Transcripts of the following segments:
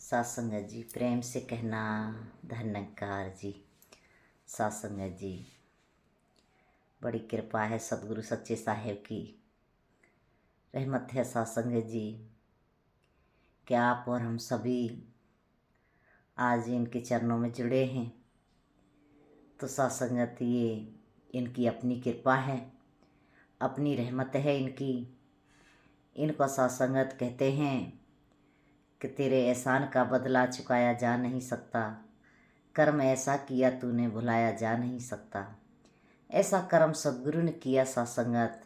सात संगत जी, प्रेम से कहना धन्यकार जी। सात संगत जी, बड़ी कृपा है सतगुरु सच्चे साहेब की, रहमत है सात संगत जी कि आप और हम सभी आज इनके चरणों में जुड़े हैं। तो सात संगत, ये इनकी अपनी कृपा है, अपनी रहमत है इनकी। इनको सात संगत कहते हैं कि तेरे एहसान का बदला चुकाया जा नहीं सकता, कर्म ऐसा किया तूने भुलाया जा नहीं सकता। ऐसा कर्म सद्गुरु ने किया सात संगत,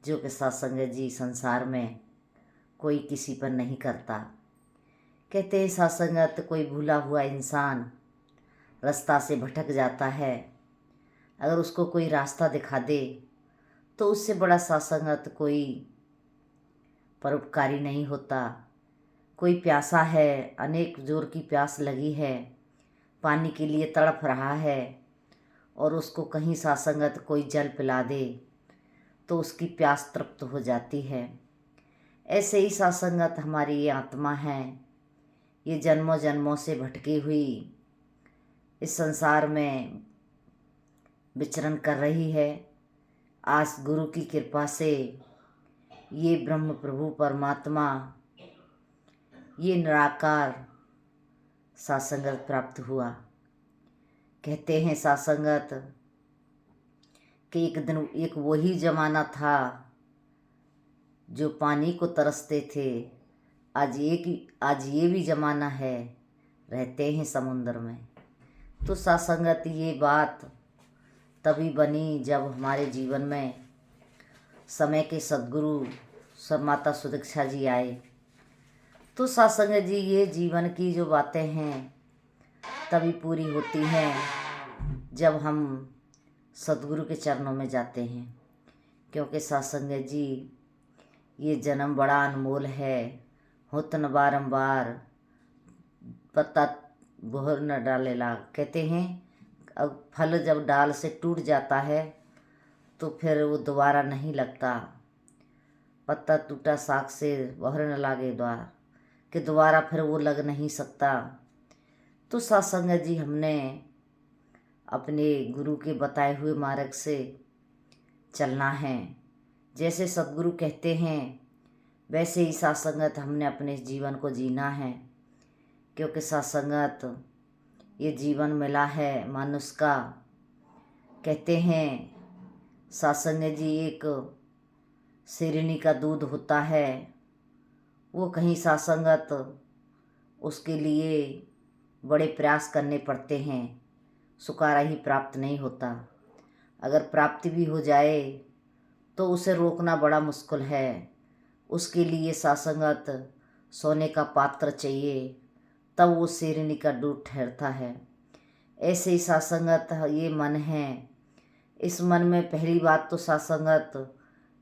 जो कि सात संगत जी संसार में कोई किसी पर नहीं करता। कहते हैं सात संगत, कोई भूला हुआ इंसान रास्ता से भटक जाता है, अगर उसको कोई रास्ता दिखा दे तो उससे बड़ा सात संगत कोई परोपकारी नहीं होता। कोई प्यासा है, अनेक जोर की प्यास लगी है, पानी के लिए तड़प रहा है और उसको कहीं सात संगत कोई जल पिला दे तो उसकी प्यास तृप्त हो जाती है। ऐसे ही सात संगत हमारी ये आत्मा है, ये जन्मों जन्मों से भटकी हुई इस संसार में विचरण कर रही है। आज गुरु की कृपा से ये ब्रह्म प्रभु परमात्मा, ये निराकार सात संगत प्राप्त हुआ। कहते हैं सात संगत कि एक दिन एक वही जमाना था जो पानी को तरसते थे, आज ये भी ज़माना है, रहते हैं समुद्र में। तो सात संगत, ये बात तभी बनी जब हमारे जीवन में समय के सद्गुरु सब माता सुदीक्षा जी आए। तो सात संगत जी, ये जीवन की जो बातें हैं तभी पूरी होती हैं जब हम सद्गुरु के चरणों में जाते हैं। क्योंकि सात संगत जी, ये जन्म बड़ा अनमोल है, होत न बारंबार पत्ता गोहर न डालेला। कहते हैं अब फल जब डाल से टूट जाता है तो फिर वो दोबारा नहीं लगता। पत्ता टूटा साग से बहर न लागे द्वार, कि दोबारा फिर वो लग नहीं सकता। तो सात संगत जी, हमने अपने गुरु के बताए हुए मार्ग से चलना है। जैसे सद्गुरु कहते हैं वैसे ही सात संगत हमने अपने जीवन को जीना है। क्योंकि सात संगत, ये जीवन मिला है मनुष्य का। कहते हैं सात संगत जी, एक शेरनी का दूध होता है, वो कहीं सात संगत उसके लिए बड़े प्रयास करने पड़ते हैं, सुकारा ही प्राप्त नहीं होता। अगर प्राप्ति भी हो जाए तो उसे रोकना बड़ा मुश्किल है। उसके लिए सात संगत सोने का पात्र चाहिए, तब वो शेरनी का दूध ठहरता है। ऐसे ही सात संगत, ये मन है, इस मन में पहली बात तो सात संगत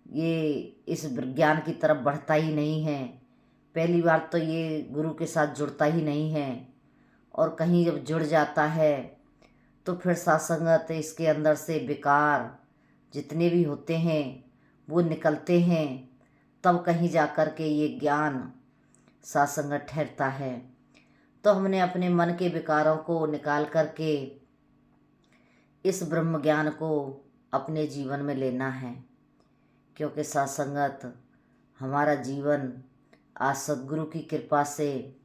ये इस ज्ञान की तरफ बढ़ता ही नहीं है। पहली बार तो ये गुरु के साथ जुड़ता ही नहीं है, और कहीं जब जुड़ जाता है तो फिर सात संगत इसके अंदर से विकार जितने भी होते हैं वो निकलते हैं, तब कहीं जाकर के ये ज्ञान सात संगत ठहरता है। तो हमने अपने मन के विकारों को निकाल करके इस ब्रह्म ज्ञान को अपने जीवन में लेना है। क्योंकि सात संगत, हमारा जीवन आज सद्गुरु की कृपा से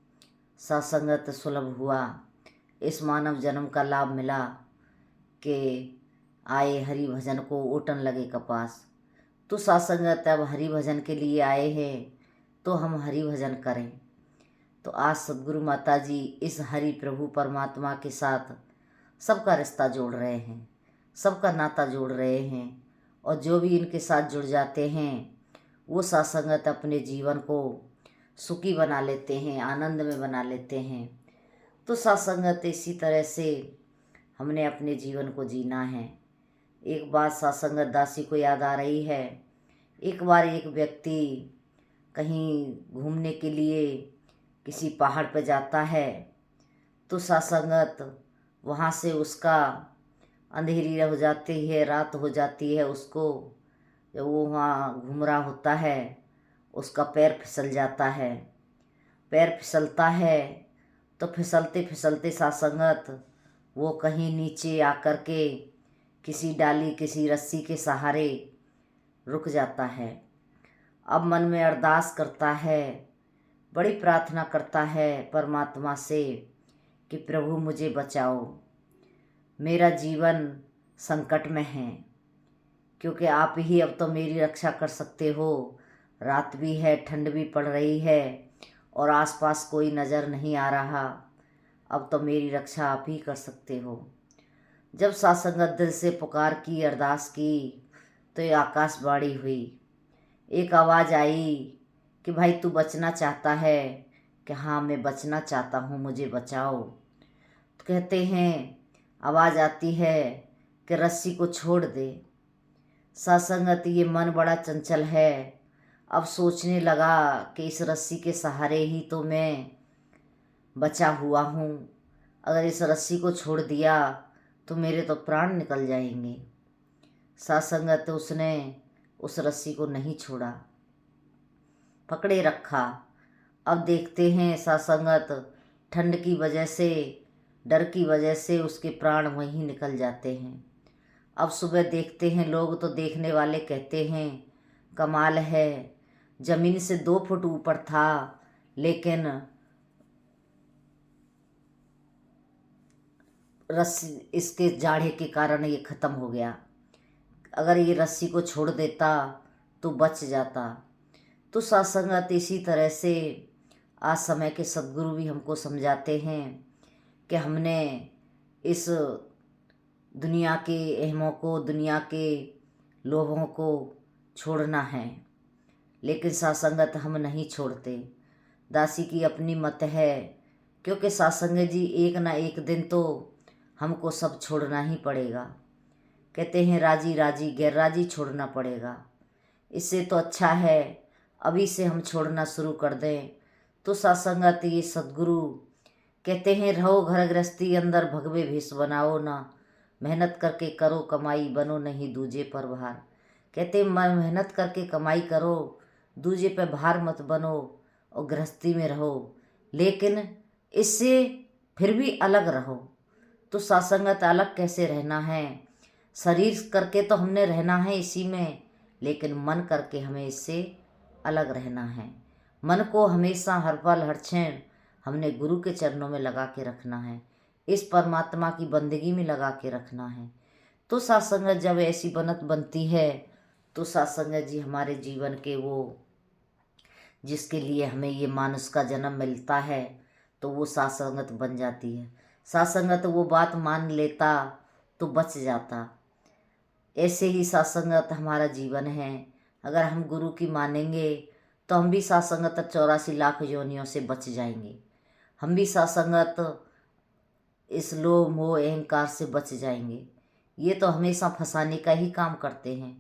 सात संगत सुलभ हुआ, इस मानव जन्म का लाभ मिला कि आए हरि भजन को ओटन लगे कपास। तो सात संगत, अब हरि भजन के लिए आए हैं तो हम हरि भजन करें। तो आज सद्गुरु माता जी इस हरि प्रभु परमात्मा के साथ सबका रिश्ता जोड़ रहे हैं, सबका नाता जोड़ रहे हैं, और जो भी इनके साथ जुड़ जाते हैं वो सात संगत अपने जीवन को सुखी बना लेते हैं, आनंद में बना लेते हैं। तो सात संगत, इसी तरह से हमने अपने जीवन को जीना है। एक बात सात संगत दासी को याद आ रही है। एक बार एक व्यक्ति कहीं घूमने के लिए किसी पहाड़ पर जाता है, तो सात संगत वहाँ से उसका अंधेरी हो जाती है, रात हो जाती है। उसको जब वो वहाँ घूम रहा होता है उसका पैर फिसल जाता है, पैर फिसलता है तो फिसलते फिसलते सासंगत वो कहीं नीचे आकर के किसी डाली किसी रस्सी के सहारे रुक जाता है। अब मन में अरदास करता है, बड़ी प्रार्थना करता है परमात्मा से कि प्रभु मुझे बचाओ, मेरा जीवन संकट में है, क्योंकि आप ही अब तो मेरी रक्षा कर सकते हो। रात भी है, ठंड भी पड़ रही है और आसपास कोई नज़र नहीं आ रहा। अब तो मेरी रक्षा आप ही कर सकते हो। जब सासंगत दिल से पुकार की, अरदास की, तो ये आकाशवाणी हुई। एक आवाज़ आई कि भाई तू बचना चाहता है? कि हाँ मैं बचना चाहता हूँ, मुझे बचाओ। तो कहते हैं, आवाज़ आती है कि रस्सी को छोड़ दे। सासंगत ये मन बड़ा चंचल है। अब सोचने लगा कि इस रस्सी के सहारे ही तो मैं बचा हुआ हूँ। अगर इस रस्सी को छोड़ दिया तो मेरे तो प्राण निकल जाएंगे। सासंगत उसने उस रस्सी को नहीं छोड़ा, पकड़े रखा। अब देखते हैं सासंगत ठंड की वजह से, डर की वजह से उसके प्राण वहीं निकल जाते हैं। अब सुबह देखते हैं लोग, तो देखने वाले कहते हैं कमाल है, ज़मीन से 2 फुट ऊपर था लेकिन रस्सी इसके जाड़े के कारण ये ख़त्म हो गया। अगर ये रस्सी को छोड़ देता तो बच जाता। तो सासंगत इसी तरह से आज समय के सद्गुरु भी हमको समझाते हैं कि हमने इस दुनिया के अहमों को, दुनिया के लोभों को छोड़ना है, लेकिन सासंगत हम नहीं छोड़ते। दासी की अपनी मत है, क्योंकि सासंगत जी एक ना एक दिन तो हमको सब छोड़ना ही पड़ेगा। कहते हैं राजी राजी गैर राजी छोड़ना पड़ेगा। इससे तो अच्छा है अभी से हम छोड़ना शुरू कर दें। तो सासंगत ये सद्गुरु कहते हैं, रहो घर गृहस्थी अंदर भगवे भेष बनाओ ना, मेहनत करके करो कमाई, बनो नहीं दूजे पर भार। कहते मेहनत करके कमाई करो, दूजे पे भार मत बनो और गृहस्थी में रहो, लेकिन इससे फिर भी अलग रहो। तो सासंगत अलग कैसे रहना है? शरीर करके तो हमने रहना है इसी में, लेकिन मन करके हमें इससे अलग रहना है। मन को हमेशा हर पल हर क्षण हमने गुरु के चरणों में लगा के रखना है, इस परमात्मा की बंदगी में लगा के रखना है। तो सासंगत जब ऐसी बनत बनती है तो सासंगत जी हमारे जीवन के वो जिसके लिए हमें ये मानुष का जन्म मिलता है, तो वो सासंगत बन जाती है। सासंगत वो बात मान लेता तो बच जाता। ऐसे ही सासंगत हमारा जीवन है। अगर हम गुरु की मानेंगे तो हम भी सासंगत 84 लाख योनियों से बच जाएंगे। हम भी सासंगत इस लोभ मोह अहंकार से बच जाएंगे। ये तो हमेशा फंसाने का ही काम करते हैं।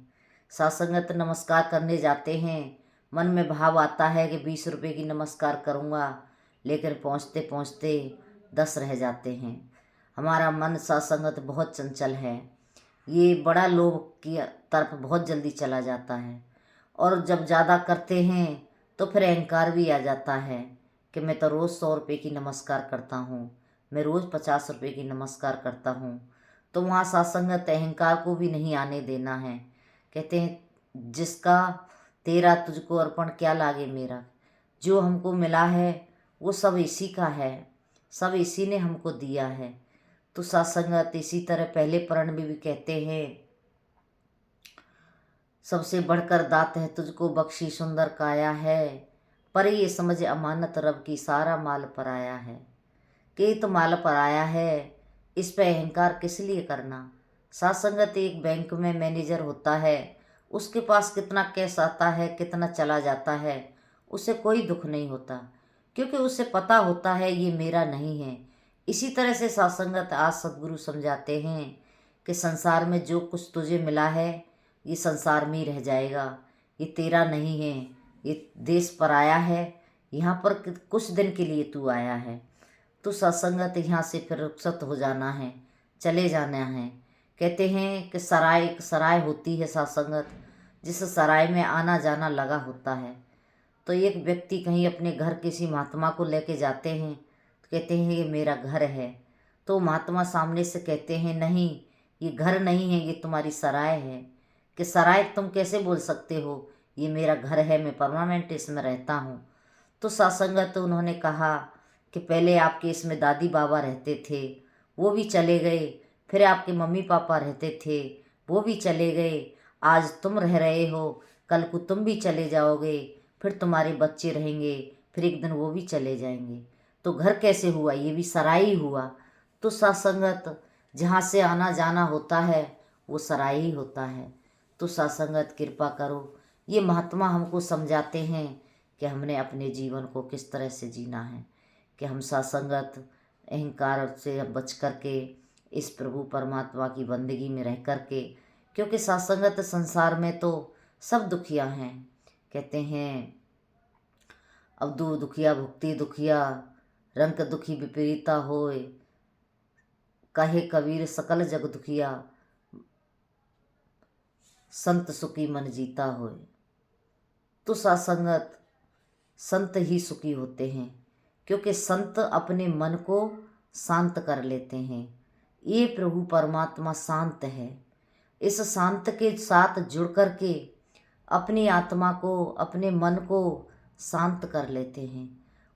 सासंगत नमस्कार करने जाते हैं, मन में भाव आता है कि 20 रुपये की नमस्कार करूँगा, लेकिन पहुँचते पहुँचते 10 रह जाते हैं। हमारा मन सासंगत बहुत चंचल है, ये बड़ा लोभ की तरफ बहुत जल्दी चला जाता है। और जब ज़्यादा करते हैं तो फिर अहंकार भी आ जाता है कि मैं तो रोज़ 100 रुपये की नमस्कार करता हूँ, मैं रोज़ 50 रुपये की नमस्कार करता हूँ। तो वहाँ सासंगत अहंकार को भी नहीं आने देना है। कहते हैं जिसका तेरा तुझको अर्पण क्या लागे मेरा, जो हमको मिला है वो सब इसी का है, सब इसी ने हमको दिया है। तो सासंगत इसी तरह पहले परण में भी कहते हैं, सबसे बढ़कर दात है तुझको बख्शी सुंदर काया है, पर ये समझ अमानत रब की सारा माल पराया है। कि तो माल पराया है, इस पे अहंकार किस लिए करना। सासंगत एक बैंक में मैनेजर होता है, उसके पास कितना कैश आता है, कितना चला जाता है, उसे कोई दुख नहीं होता, क्योंकि उसे पता होता है ये मेरा नहीं है। इसी तरह से सासंगत आज सद्गुरु समझाते हैं कि संसार में जो कुछ तुझे मिला है ये संसार में ही रह जाएगा, ये तेरा नहीं है, ये देश पराया है, यहाँ पर कुछ दिन के लिए तू आया है। तो सत्संगत यहाँ से फिर रुखसत हो जाना है, चले जाना है। कहते हैं कि एक सराय होती है सत्संगत, जिस सराय में आना जाना लगा होता है। तो एक व्यक्ति कहीं अपने घर किसी महात्मा को लेके जाते हैं तो कहते हैं ये मेरा घर है। तो महात्मा सामने से कहते हैं नहीं, ये घर नहीं है, ये तुम्हारी सराय है। कि सराय तुम कैसे बोल सकते हो, ये मेरा घर है, मैं परमानेंट इसमें रहता हूँ। तो सत्संगत उन्होंने कहा कि पहले आपके इसमें दादी बाबा रहते थे, वो भी चले गए। फिर आपके मम्मी पापा रहते थे, वो भी चले गए। आज तुम रह रहे हो, कल को तुम भी चले जाओगे। फिर तुम्हारे बच्चे रहेंगे, फिर एक दिन वो भी चले जाएंगे। तो घर कैसे हुआ, ये भी सराय ही हुआ। तो सत्संगत जहाँ से आना जाना होता है वो सराय ही होता है। तो सत्संगत कृपा करो, ये महात्मा हमको समझाते हैं कि हमने अपने जीवन को किस तरह से जीना है, कि हम सत्संगत अहंकार से बच करके इस प्रभु परमात्मा की बंदगी में रह करके, क्योंकि सत्संगत संसार में तो सब दुखिया हैं। कहते हैं अब दुखिया भुक्ति दुखिया, रंग दुखी विपरीता होए, कहे कबीर सकल जग दुखिया, संत सुखी मन जीता होए। तो सत्संगत संत ही सुखी होते हैं, क्योंकि संत अपने मन को शांत कर लेते हैं। ये प्रभु परमात्मा शांत है। इस शांत के साथ जुड़ कर के अपनी आत्मा को, अपने मन को शांत कर लेते हैं।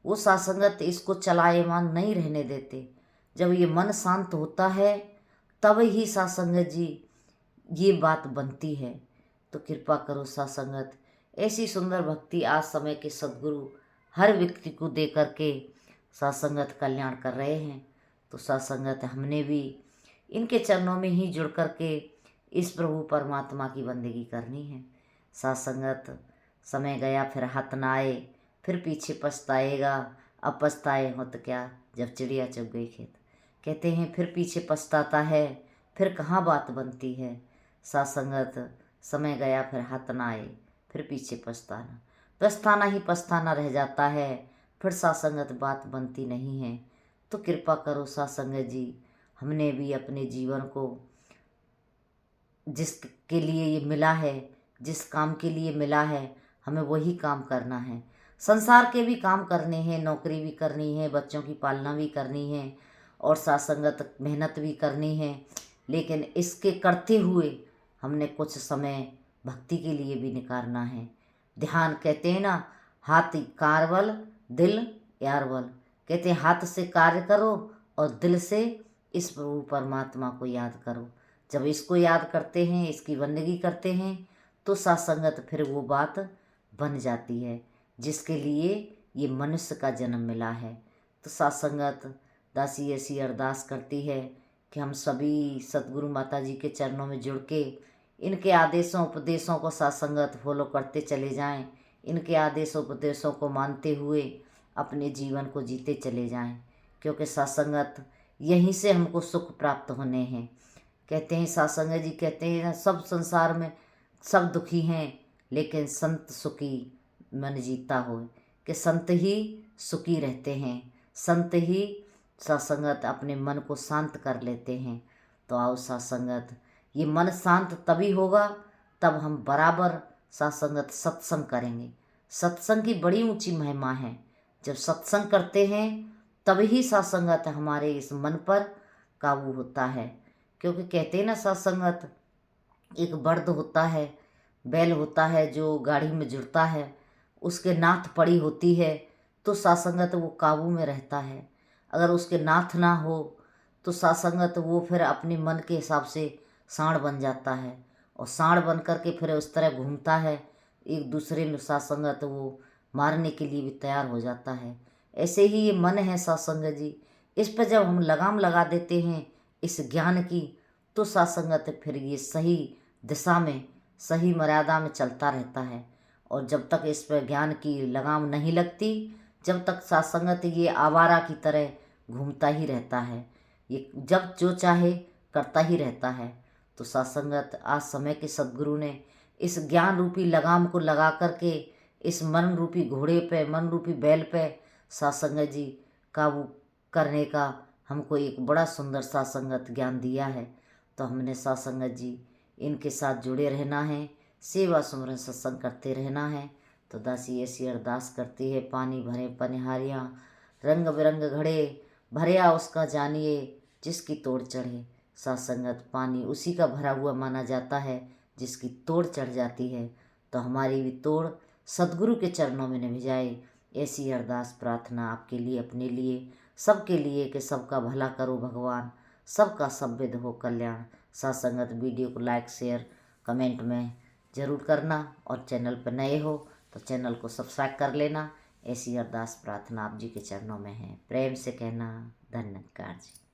वो सत्संगत इसको चलायमान नहीं रहने देते। जब ये मन शांत होता है तब ही सत्संगत जी ये बात बनती है। तो कृपा करो सत्संगत, ऐसी सुंदर भक्ति आज समय के सद्गुरु हर व्यक्ति को दे करके सत्संगत कल्याण कर रहे हैं। तो सत्संगत हमने भी इनके चरणों में ही जुड़ करके इस प्रभु परमात्मा की बंदगी करनी है। सत्संगत समय गया फिर हाथ ना आए, फिर पीछे पछताएगा। अब पछताए हो तो क्या, जब चिड़िया चुग गई खेत। कहते हैं फिर पीछे पछताता है, फिर कहाँ बात बनती है। सत्संगत समय गया फिर हाथ ना आए, फिर पीछे पछताना, पछताना ही पछताना रह जाता है, फिर सत्संगत बात बनती नहीं है। तो कृपा करो सत्संगत जी, हमने भी अपने जीवन को जिसके लिए ये मिला है, जिस काम के लिए मिला है, हमें वही काम करना है। संसार के भी काम करने हैं, नौकरी भी करनी है, बच्चों की पालना भी करनी है और सत्संगत मेहनत भी करनी है। लेकिन इसके करते हुए हमने कुछ समय भक्ति के लिए भी निकालना है। ध्यान कहते हैं ना, हाथ कारवल दिल यारवल। कहते हैं हाथ से कार्य करो और दिल से इस प्रभु परमात्मा को याद करो। जब इसको याद करते हैं, इसकी बंदगी करते हैं, तो सत्संगत फिर वो बात बन जाती है जिसके लिए ये मनुष्य का जन्म मिला है। तो सत्संगत दासी ऐसी अरदास करती है कि हम सभी सतगुरु माता जी के चरणों में जुड़ के इनके आदेशों उपदेशों को सत्संगत फॉलो करते चले जाएं। इनके आदेशों उपदेशों को मानते हुए अपने जीवन को जीते चले जाएं, क्योंकि सत्संगत यहीं से हमको सुख प्राप्त होने हैं। कहते हैं सत्संगत जी कहते हैं सब संसार में सब दुखी हैं, लेकिन संत सुखी मन जीता हो। कि संत ही सुखी रहते हैं, संत ही सत्संगत अपने मन को शांत कर लेते हैं। तो आओ सत्संगत, ये मन शांत तभी होगा तब हम बराबर सत्संगत सत्संग करेंगे। सत्संग की बड़ी ऊंची महिमा है। जब सत्संग करते हैं तभी सत्संगत हमारे इस मन पर काबू होता है। क्योंकि कहते हैं ना सत्संगत, एक बर्द होता है, बैल होता है जो गाड़ी में जुड़ता है, उसके नाथ पड़ी होती है तो सत्संगत वो काबू में रहता है। अगर उसके नाथ ना हो तो सत्संगत वो फिर अपने मन के हिसाब से सांड बन जाता है और सांड बन करके फिर उस तरह घूमता है, एक दूसरे में सत्संगत वो मारने के लिए भी तैयार हो जाता है। ऐसे ही ये मन है सत्संगत जी, इस पर जब हम लगाम लगा देते हैं इस ज्ञान की, तो सत्संगत फिर ये सही दिशा में सही मर्यादा में चलता रहता है। और जब तक इस पर ज्ञान की लगाम नहीं लगती, जब तक सत्संगत ये आवारा की तरह घूमता ही रहता है, ये जब जो चाहे करता ही रहता है। तो सत्संगत आज समय के सद्गुरु ने इस ज्ञान रूपी लगाम को लगा करके इस मन रूपी घोड़े पे, मन रूपी बैल पे सत्संगत जी काबू करने का हमको एक बड़ा सुंदर सत्संगत ज्ञान दिया है। तो हमने सत्संगत जी इनके साथ जुड़े रहना है, सेवा सुमरन सत्संग करते रहना है। तो दासी ऐसी अरदास करती है, पानी भरे पनिहारियाँ, रंग बिरंग घड़े भरिया उसका जानिए, जिसकी तोड़ चढ़े। साथ संगत पानी उसी का भरा हुआ माना जाता है जिसकी तोड़ चढ़ जाती है। तो हमारी भी तोड़ सद्गुरु के चरणों में निभ जाए, ऐसी अरदास प्रार्थना आपके लिए, अपने लिए, सबके लिए कि सबका भला करो भगवान, सबका सब विध हो कल्याण। साथ संगत वीडियो को लाइक शेयर कमेंट में ज़रूर करना, और चैनल पर नए हो तो चैनल को सब्सक्राइब कर लेना। ऐसी अरदास प्रार्थना आप जी के चरणों में है। प्रेम से कहना, धन्यवाद जी।